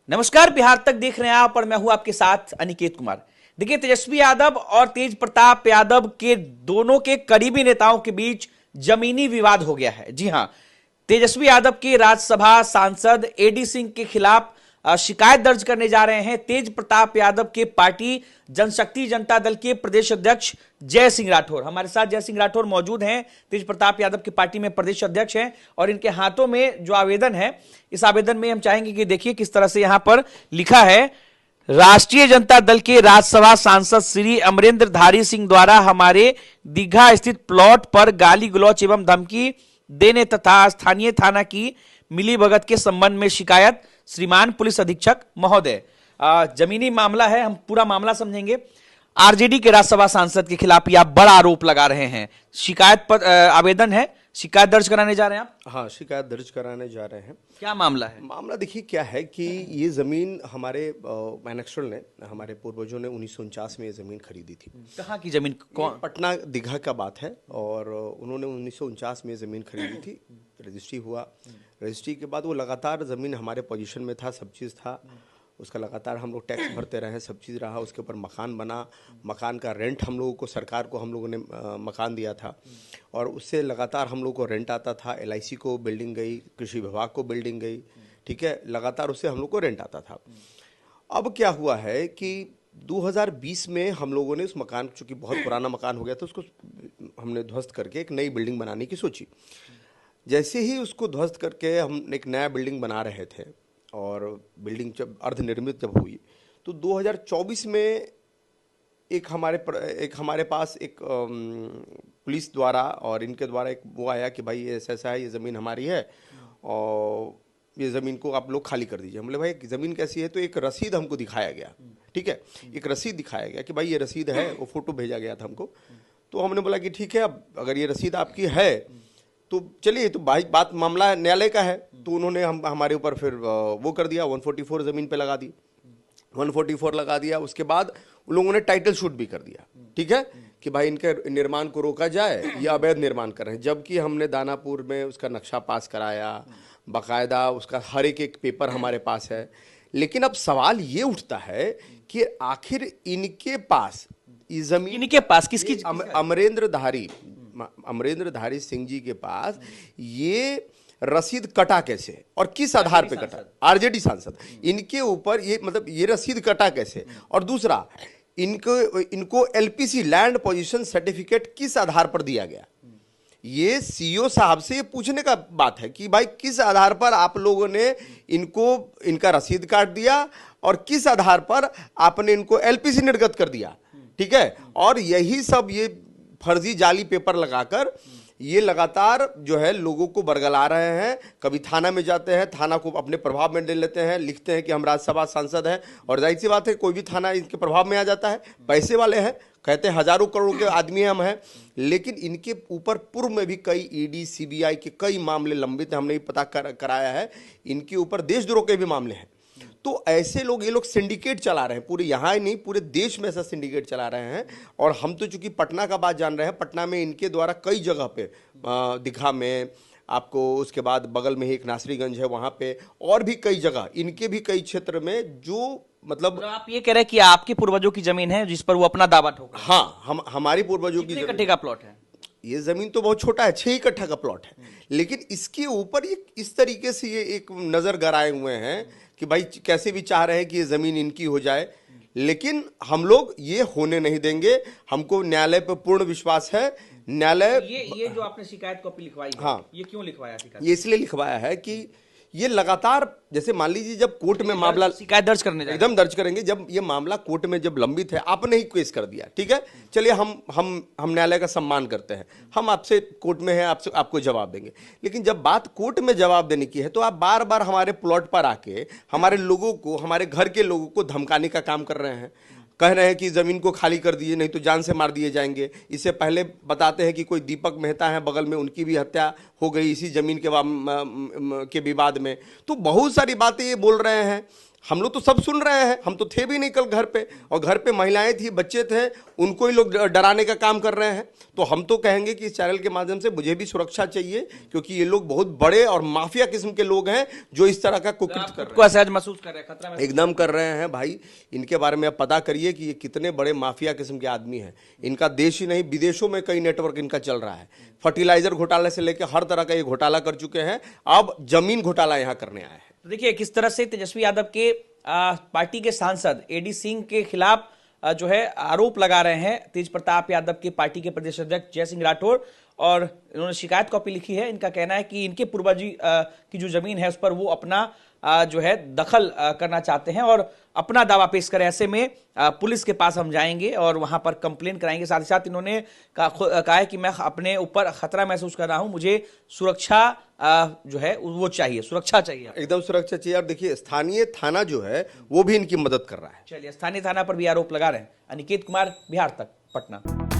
नमस्कार, बिहार तक देख रहे हैं आप और मैं हूं आपके साथ अनिकेत कुमार। देखिए, तेजस्वी यादव और तेज प्रताप यादव के दोनों के करीबी नेताओं के बीच जमीनी विवाद हो गया है। जी हां, तेजस्वी यादव के राज्यसभा सांसद एडी सिंह के खिलाफ शिकायत दर्ज करने जा रहे हैं तेज प्रताप यादव के पार्टी जनशक्ति जनता दल के प्रदेश अध्यक्ष जय सिंह राठौर। हमारे साथ जय सिंह राठौर मौजूद हैं, तेज प्रताप यादव की पार्टी में प्रदेश अध्यक्ष हैं और इनके हाथों में जो आवेदन है, इस आवेदन में हम चाहेंगे कि देखिए किस तरह से यहां पर लिखा है। राष्ट्रीय जनता दल के राज्यसभा सांसद श्री अमरेंद्र धारी सिंह द्वारा हमारे दीघा स्थित प्लॉट पर गाली गलौच एवं धमकी देने तथा स्थानीय थाना की मिलीभगत के संबंध में शिकायत। श्रीमान पुलिस अधीक्षक महोदय, जमीनी मामला है, हम पूरा मामला समझेंगे। आरजेडी के राज्यसभा सांसद के खिलाफ यह बड़ा आरोप लगा रहे हैं। शिकायत पर आवेदन है, शिकायत दर्ज कराने जा रहे हैं आप? हाँ, शिकायत दर्ज कराने जा रहे हैं। क्या मामला है? मामला देखिए क्या है कि ये ज़मीन हमारे मैनेक्स्ट्रल ने, हमारे पूर्वजों ने 1949 में ये ज़मीन खरीदी थी। कहाँ की जमीन? कौन? पटना दीघा का बात है। और उन्होंने 1949 में ज़मीन खरीदी थी, रजिस्ट्री हुआ। रजिस्ट्री के बाद वो लगातार ज़मीन हमारे पोजीशन में था, सब चीज़ था उसका, लगातार हम लोग टैक्स भरते रहे, सब चीज़ रहा। उसके ऊपर मकान बना, मकान का रेंट हम लोगों को, सरकार को हम लोगों ने मकान दिया था और उससे लगातार हम लोगों को रेंट आता था। LIC को बिल्डिंग गई, कृषि विभाग को बिल्डिंग गई, ठीक है, लगातार उससे हम लोग को रेंट आता था। अब क्या हुआ है कि 2020 में हम लोगों ने उस मकान, चूँकि बहुत पुराना मकान हो गया था, उसको हमने ध्वस्त करके एक नई बिल्डिंग बनाने की सोची। जैसे ही उसको ध्वस्त करके हम एक नया बिल्डिंग बना रहे थे और बिल्डिंग जब अर्धनिर्मित जब हुई तो 2024 में एक हमारे पास एक पुलिस द्वारा और इनके द्वारा एक वो आया कि भाई ऐसा ऐसा है, ये ज़मीन हमारी है और ये ज़मीन को आप लोग खाली कर दीजिए। हम बोले भाई ज़मीन कैसी है? तो एक रसीद हमको दिखाया गया, ठीक है, एक रसीद दिखाया गया कि भाई ये रसीद है, वो फ़ोटो भेजा गया था हमको। तो हमने बोला कि ठीक है, अब अगर ये रसीद आपकी है तो चलिए, तो भाई बात मामला न्यायालय का है। तो उन्होंने हमारे ऊपर फिर वो कर दिया, 144 ज़मीन पे लगा दी, 144 लगा दिया। उसके बाद उन लोगों ने टाइटल शूट भी कर दिया, ठीक है, कि भाई इनके निर्माण को रोका जाए, ये अवैध निर्माण कर रहे हैं। जबकि हमने दानापुर में उसका नक्शा पास कराया, बाकायदा उसका हर एक पेपर हमारे पास है। लेकिन अब सवाल ये उठता है कि आखिर इनके पास ये ज़मीन, इनके पास किसकी? अमरेंद्र धारी सिंह जी के पास ये रसीद कटा कैसे और किस आधार पे कटा? आरजेडी सांसद, इनके ऊपर ये मतलब ये रसीद कटा कैसे? और दूसरा, इनको LPC लैंड पोजीशन सर्टिफिकेट किस आधार पर दिया गया? ये CEO साहब से ये पूछने का बात है कि भाई किस आधार पर आप लोगों ने इनका रसीद काट दिया और किस आधार पर आपने इनको LPC निर्गत कर दिया, ठीक है। और यही सब ये फर्जी जाली पेपर लगाकर ये लगातार जो है लोगों को बरगला रहे हैं। कभी थाना में जाते हैं, थाना को अपने प्रभाव में ले लेते हैं, लिखते हैं कि हम राज्यसभा सांसद हैं और जाहिर सी बात है कोई भी थाना इनके प्रभाव में आ जाता है। पैसे वाले हैं, कहते हैं हजारों करोड़ के आदमी हम हैं। लेकिन इनके ऊपर पूर्व में भी कई ED CBI के कई मामले लंबित हैं, हमने भी पता कराया है। इनके ऊपर देशद्रोह के भी मामले हैं। तो ऐसे लोग, ये लोग सिंडिकेट चला रहे हैं, पूरे यहाँ ही नहीं पूरे देश में ऐसा सिंडिकेट चला रहे हैं। और हम तो चूंकि पटना का बात जान रहे हैं, पटना में इनके द्वारा कई जगह पे, दीघा में आपको, उसके बाद बगल में ही एक नासरीगंज है, वहाँ पे और भी कई जगह, इनके भी कई क्षेत्र में जो मतलब आप ये कह रहे हैं कि आपके पूर्वजों की जमीन है जिस पर वो अपना दावा ठोक? हाँ, हमारी पूर्वजों की कट्ठे का प्लॉट है ये ज़मीन? तो बहुत छोटा है, 6 कट्ठा का प्लॉट है। लेकिन इसके ऊपर ये इस तरीके से ये एक नज़र गड़ाए हुए हैं कि भाई कैसे भी चाह रहे हैं कि ये ज़मीन इनकी हो जाए। लेकिन हम लोग ये होने नहीं देंगे। हमको न्यायालय पर पूर्ण विश्वास है। न्यायालय ये जो आपने शिकायत कॉपी लिखवाई है, हाँ, ये क्यों लिखवाया शिकायत? ये इसलिए लिखवाया है कि ये लगातार, जैसे मान लीजिए जब कोर्ट में मामला, शिकायत दर्ज करने एकदम दर्ज करेंगे, जब ये मामला कोर्ट में जब लंबित है, आपने ही केस कर दिया, ठीक है, चलिए हम न्यायालय का सम्मान करते हैं, हम आपसे कोर्ट में हैं, आपको जवाब देंगे। लेकिन जब बात कोर्ट में जवाब देने की है तो आप बार बार हमारे प्लॉट पर आके हमारे लोगों को, हमारे घर के लोगों को धमकाने का काम कर रहे हैं। कह रहे हैं कि ज़मीन को खाली कर दीजिए, नहीं तो जान से मार दिए जाएंगे। इससे पहले बताते हैं कि कोई दीपक मेहता है बगल में, उनकी भी हत्या हो गई इसी ज़मीन के विवाद में। तो बहुत सारी बातें ये बोल रहे हैं। हम लोग तो सब सुन रहे हैं, हम तो थे भी नहीं कल घर पे, और घर पे महिलाएं थी, बच्चे थे, उनको ही लोग डराने का काम कर रहे हैं। तो हम तो कहेंगे कि इस चैनल के माध्यम से मुझे भी सुरक्षा चाहिए, क्योंकि ये लोग बहुत बड़े और माफिया किस्म के लोग हैं जो इस तरह का कुकृत कर रहे हैं। असहज महसूस कर रहे हैं, खतरा महसूस एकदम कर रहे हैं भाई। इनके बारे में आप पता करिए कि ये कितने बड़े माफिया किस्म के आदमी हैं। इनका देश ही नहीं, विदेशों में कई नेटवर्क इनका चल रहा है। फर्टिलाइजर घोटाले से लेकर हर तरह का ये घोटाला कर चुके हैं, अब जमीन घोटाला यहाँ करने आए हैं। तो देखिए किस तरह से तेजस्वी यादव के पार्टी के सांसद एडी सिंह के खिलाफ जो है आरोप लगा रहे हैं तेज प्रताप यादव के पार्टी के प्रदेश अध्यक्ष जय सिंह राठौर, और इन्होंने शिकायत कॉपी लिखी है। इनका कहना है कि इनके पूर्वज की जो जमीन है उस पर वो अपना जो है दखल करना चाहते हैं और अपना दावा पेश करें। ऐसे में पुलिस के पास हम जाएंगे और वहां पर कंप्लेन कराएंगे। साथ ही साथ इन्होंने कहा है कि मैं अपने ऊपर खतरा महसूस कर रहा हूं, मुझे सुरक्षा जो है वो चाहिए, सुरक्षा चाहिए, एकदम सुरक्षा चाहिए। और देखिए स्थानीय थाना जो है वो भी इनकी मदद कर रहा है। चलिए स्थानीय थाना पर भी आरोप लगा रहे हैं। अनिकेत कुमार, बिहार तक, पटना।